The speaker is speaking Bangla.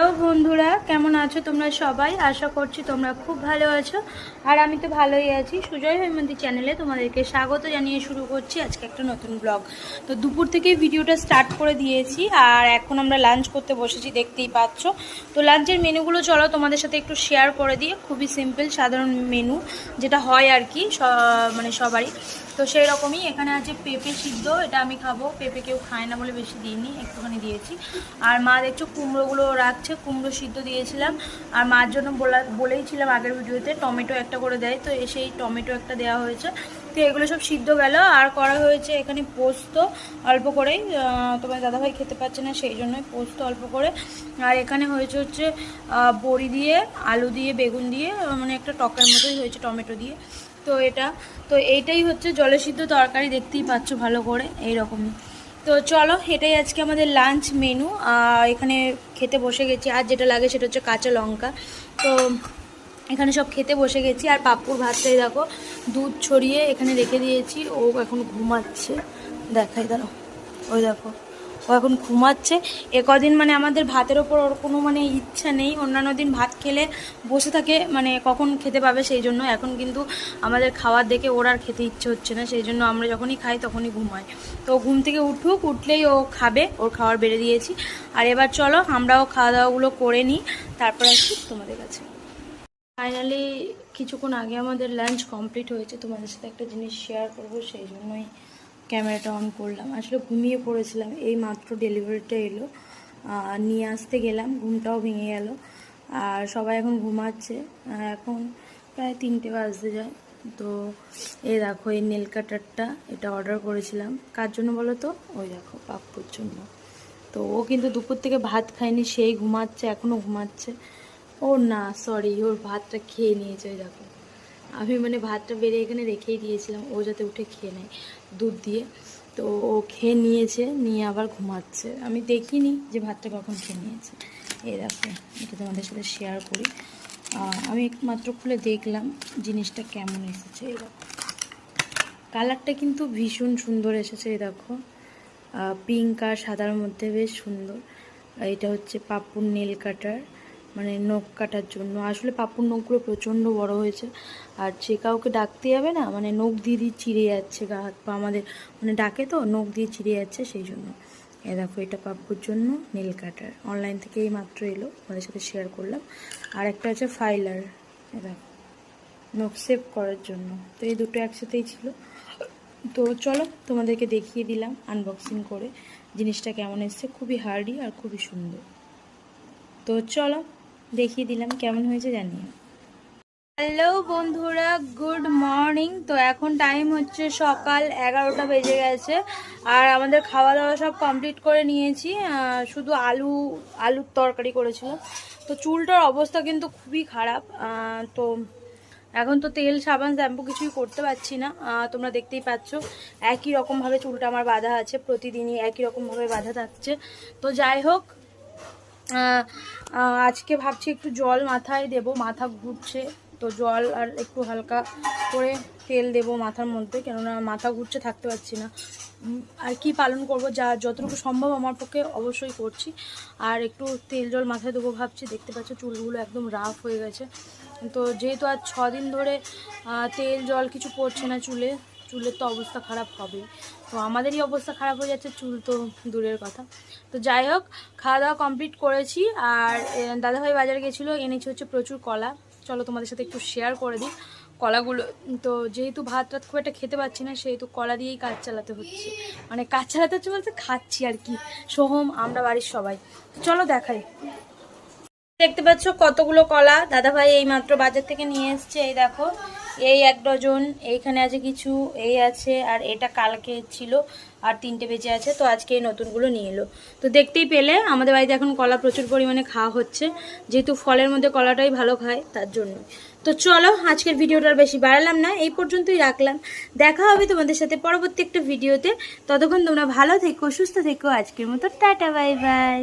তো বন্ধুরা কেমন আছো তোমরা সবাই? আশা করছি তোমরা খুব ভালো আছো আর আমি তো ভালোই আছি। সুজয় হৈমন্তী চ্যানেলে তোমাদেরকে স্বাগত জানিয়ে শুরু করছি আজকে একটা নতুন ব্লগ। তো দুপুর থেকে ভিডিওটা স্টার্ট করে দিয়েছি আর এখন আমরা লাঞ্চ করতে বসেছি, দেখতেই পাচ্ছ। তো লাঞ্চের মেনুগুলো চলো তোমাদের সাথে একটু শেয়ার করে দিয়ে। খুবই সিম্পল সাধারণ মেনু যেটা হয় আর কি, মানে সবারই। তো সেই রকমই এখানে আছে পেঁপে সিদ্ধ, এটা আমি খাবো। পেঁপে কেউ খায় না বলে বেশি দিইনি, একটুখানি দিয়েছি। আর মা দেখছো কুমড়োগুলো রাখছে, কুমড়ো সিদ্ধ দিয়েছিলাম। আর মার জন্য বলেইছিলাম আগের ভিডিওতে টমেটো একটা করে দেয়, তো সেই টমেটো একটা দেওয়া হয়েছে। তো এগুলো সব সিদ্ধ গেল। আর করা হয়েছে এখানে পোস্ত অল্প করেই, তোমার দাদাভাই খেতে পাচ্ছে না সেই জন্যই পোস্ত অল্প করে। আর এখানে হয়েছে হচ্ছে বড়ি দিয়ে, আলু দিয়ে, বেগুন দিয়ে, মানে একটা টকের মতোই হয়েছে টমেটো দিয়ে। তো এইটাই হচ্ছে জলে সিদ্ধ তরকারি, দেখতেই পাচ্ছ ভালো করে এইরকমই। তো চলো, এটাই আজকে আমাদের লাঞ্চ মেনু। এখানে খেতে বসে গেছি। আর যেটা লাগে সেটা হচ্ছে কাঁচা লঙ্কা। তো এখানে সব খেতে বসে গেছি। আর পাপ্পুর ভাতটাই দেখো দুধ ছড়িয়ে এখানে রেখে দিয়েছি, ও এখন ঘুমাচ্ছে। দেখাই দাঁড়াও, ওই দেখো ও এখন ঘুমাচ্ছে। কদিন মানে আমাদের ভাতের ওপর ওর কোনো মানে ইচ্ছা নেই। অন্যান্য দিন ভাত খেলে বসে থাকে, মানে কখন খেতে পাবে সেই জন্য। এখন কিন্তু আমাদের খাবার দেখে ওর আর খেতে ইচ্ছে হচ্ছে না, সেই জন্য আমরা যখনই খাই তখনই ঘুমাই। তো ঘুম থেকে উঠলেই ও খাবে, ওর খাবার বেড়ে দিয়েছি। আর এবার চলো আমরাও খাওয়া দাওয়াগুলো করে নিই, তারপর আসছি তোমাদের কাছে। ফাইনালি কিছুক্ষণ আগে আমাদের লাঞ্চ কমপ্লিট হয়েছে। তোমাদের সাথে একটা জিনিস শেয়ার করবো, সেই জন্যই ক্যামেরাটা অন করলাম। আসলে ঘুমিয়ে পড়েছিলাম, এই মাত্র ডেলিভারিটা এলো, নিয়ে আসতে গেলাম, ঘুমটাও ভেঙে গেল। আর সবাই এখন ঘুমাচ্ছে, এখন প্রায় 3টে বাজতে যায়। তো এই দেখো এই নেল কাটারটা, এটা অর্ডার করেছিলাম। কার জন্য বলো তো? ওই দেখো পাপ্পুর জন্য। তো ও কিন্তু দুপুর থেকে ভাত খায়নি, সেই ঘুমাচ্ছে, এখনও ঘুমাচ্ছে। ও না সরি, ওর ভাতটা খেয়ে নিয়েছে। ওই দেখো আমি মানে ভাতটা বেড়ে এখানে রেখেই দিয়েছিলাম, ও যাতে উঠে খেয়ে নেয় দুধ দিয়ে। তো ও খেয়ে নিয়েছে, নিয়ে আবার ঘুমাচ্ছে। আমি দেখিনি যে ভাতটা কখন খেয়ে নিয়েছে। এই দেখো, এটা তোমাদের সাথে শেয়ার করি। আমি একমাত্র খুলে দেখলাম জিনিসটা কেমন এসেছে। এই দেখো কালারটা কিন্তু ভীষণ সুন্দর এসেছে। এই দেখো পিঙ্ক আর সাদার মধ্যে বেশ সুন্দর। এটা হচ্ছে পাপ্পুর নেল কাটার, মানে নখ কাটার জন্য। আসলে পাপ্পুর নখগুলো প্রচণ্ড বড় হয়েছে, আর যে কাউকে ডাকতে যাবে না, মানে নখ দিয়ে চিড়ে যাচ্ছে, গা হাত পা আমাদের মানে ডাকে তো নখ দিয়ে চিড়ে যাচ্ছে, সেই জন্য। এ দেখো এটা পাপ্পুর জন্য নেল কাটার, অনলাইন থেকে এই মাত্র এলো, আমাদের সাথে শেয়ার করলাম। আর একটা আছে ফাইলার, এ দেখো নখ সেভ করার জন্য। তো এই দুটো একসাথেই ছিল। তো চলো তোমাদেরকে দেখিয়ে দিলাম আনবক্সিং করে জিনিসটা কেমন এসছে। খুবই হার্ডি আর খুবই সুন্দর। তো চলো দেখিয়ে দিলাম কেমন হয়েছে জানিয়ে। হ্যালো বন্ধুরা, গুড মর্নিং। তো এখন টাইম হচ্ছে সকাল 11টা বেজে গেছে। আর আমাদের খাওয়া দাওয়া সব কমপ্লিট করে নিয়েছি, শুধু আলুর তরকারি করেছিলাম। তো চুলটার অবস্থা কিন্তু খুবই খারাপ। তো এখন তো তেল সাবান শ্যাম্পু কিছুই করতে পারছি না, তোমরা দেখতেই পাচ্ছ একই রকমভাবে চুলটা আমার বাঁধা আছে, প্রতিদিনই একই রকমভাবে বাঁধা থাকছে। তো যাই হোক, আজকে ভাবছি একটু জল মাথায় দেব, মাথা ঘুরছে। তো জল আর একটু হালকা করে তেল দেব মাথার মধ্যে, কেননা মাথা ঘুরছে, থাকতে পারছি না। আর কি পালন করব, যতটুকু সম্ভব আমার পক্ষে অবশ্যই করছি। আর একটু তেল জল মাথায় দেবো ভাবছি। দেখতে পাচ্ছ চুলগুলো একদম রাফ হয়ে গেছে। তো যেহেতু আজ 6 দিন ধরে তেল জল কিছু পড়ছে না চুলের তো অবস্থা খারাপ হবেই। তো আমাদেরই অবস্থা খারাপ হয়ে যাচ্ছে, চুল তো দূরের কথা। তো যাই হোক, খাওয়া দাওয়া কমপ্লিট করেছি। আর দাদাভাই বাজারে গেছিলো, এনেছে হচ্ছে প্রচুর কলা। চলো তোমাদের সাথে একটু শেয়ার করে দিই কলাগুলো। তো যেহেতু ভাত টাত খুব একটা খেতে পাচ্ছি না, সেহেতু কলা দিয়েই কাজ চালাতে হচ্ছে। মানে কাজ চালাতে হচ্ছে বলতে খাচ্ছি আর কি, সোহম, আমরা বাড়ির সবাই। চলো দেখাই। দেখতে পাচ্ছ কতগুলো কলা দাদাভাই এই মাত্র বাজার থেকে নিয়ে এসছে। এই দেখো এই 1 ডজন, এইখানে আছে কিছু, এই আছে, আর এটা কালকে ছিল, আর 3টে বেঁচে আছে। তো আজকে এই নতুনগুলো নিয়ে এলো। তো দেখতেই পেলে আমাদের বাড়িতে এখন কলা প্রচুর পরিমাণে খাওয়া হচ্ছে, যেহেতু ফলের মধ্যে কলাটাই ভালো খায় তার জন্য। তো চলো আজকের ভিডিওটা বেশি বাড়ালাম না, এই পর্যন্তই রাখলাম। দেখা হবে তোমাদের সাথে পরবর্তী একটা ভিডিওতে। ততক্ষণ তোমরা ভালো থেকো, সুস্থ থেকো। আজকের মতো টাটা, বাই বাই।